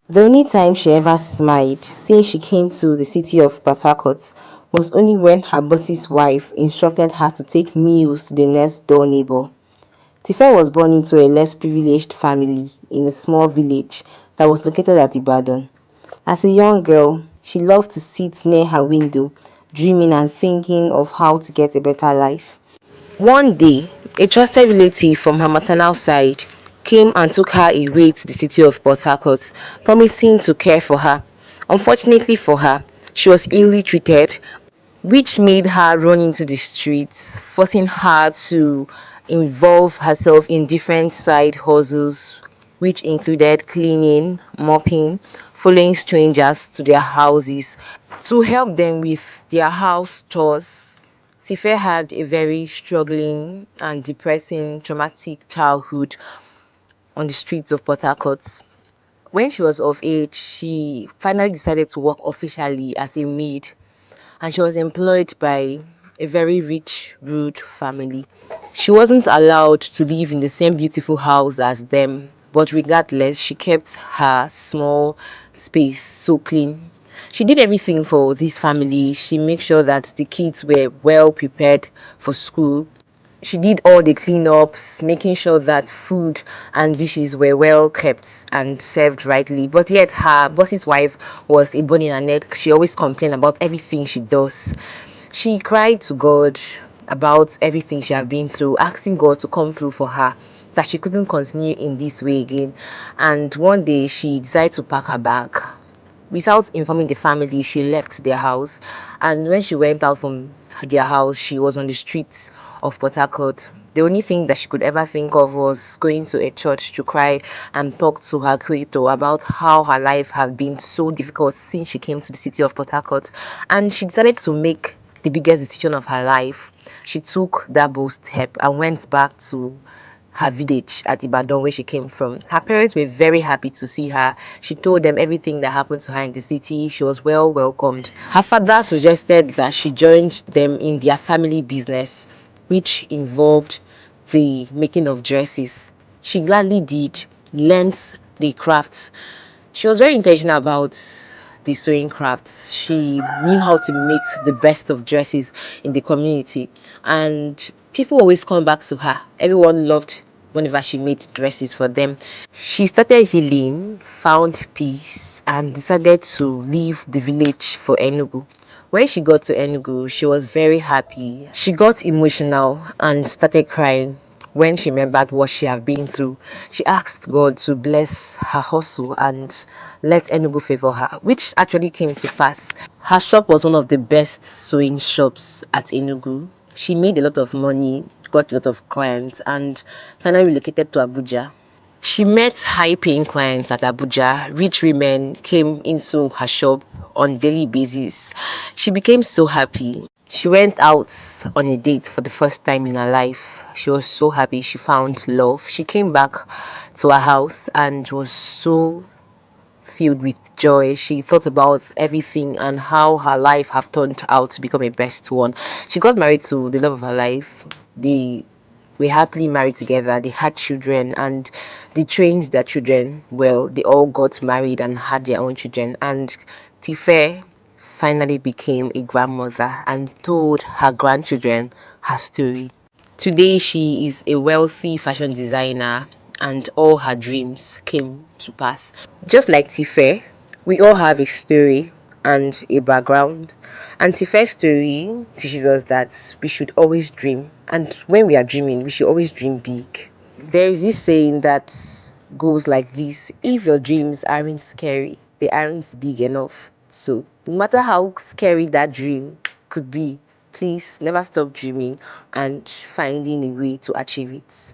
The only time she ever smiled since she came to the city of Port Harcourt was only when her boss's wife instructed her to take meals to the next door neighbor. Tife was born into a less privileged family in a small village that was located at Ibadan. As a young girl, she loved to sit near her window, dreaming and thinking of how to get a better life. One day, a trusted relative from her maternal side came and took her away to the city of Port Harcourt, promising to care for her. Unfortunately for her, she was illy treated, which made her run into the streets, forcing her to involve herself in different side hustles, which included cleaning, mopping, following strangers to their houses to help them with their house chores. Tife had a very struggling and depressing, traumatic childhood on the streets of Port Harcourt. When she was of age, she finally decided to work officially as a maid, and she was employed by a very rich, rude family. She wasn't allowed to live in the same beautiful house as them, but regardless, she kept her small space so clean. She did everything for this family. She made sure that the kids were well prepared for school. She did all the cleanups, making sure that food and dishes were well kept and served rightly. But yet, her boss's wife was a bone in her neck. She always complained about everything she does. She cried to God about everything she had been through, asking God to come through for her, that she couldn't continue in this way again. And one day, she decided to pack her bag. Without informing the family, she left their house, and when she went out from their house, she was on the streets of Port Harcourt. The only thing that she could ever think of was going to a church to cry and talk to her creator about how her life had been so difficult since she came to the city of Port Harcourt. And she decided to make the biggest decision of her life. She took that bold step and went back to her village at Ibadan, where she came from. Her parents were very happy to see her. She told them everything that happened to her in the city. She was well welcomed. Her father suggested that she joined them in their family business, which involved the making of dresses. She gladly did, learnt the crafts. She was very intentional about the sewing crafts. She knew how to make the best of dresses in the community, and people always come back to her. Everyone loved whenever she made dresses for them. She started healing, found peace, and decided to leave the village for Enugu. When she got to Enugu, she was very happy. She got emotional and started crying when she remembered what she had been through. She asked God to bless her hustle and let Enugu favor her, which actually came to pass. Her shop was one of the best sewing shops at Enugu. She made a lot of money, got a lot of clients, and finally relocated to Abuja. She met high-paying clients at Abuja. Rich women came into her shop on a daily basis. She became so happy. She went out on a date for the first time in her life. She was so happy. She found love. She came back to her house and was so filled with joy. She thought about everything and how her life have turned out to become a best one. She got married to the love of her life. They were happily married together. They had children, and they trained their children well. They all got married and had their own children. And Tife finally became a grandmother and told her grandchildren her story. Today, she is a wealthy fashion designer, and all her dreams came to pass. Just like Tife, we all have a story and a background. And Tife's story teaches us that we should always dream. And when we are dreaming, we should always dream big. There is this saying that goes like this: if your dreams aren't scary, they aren't big enough. So, no matter how scary that dream could be, please never stop dreaming and finding a way to achieve it.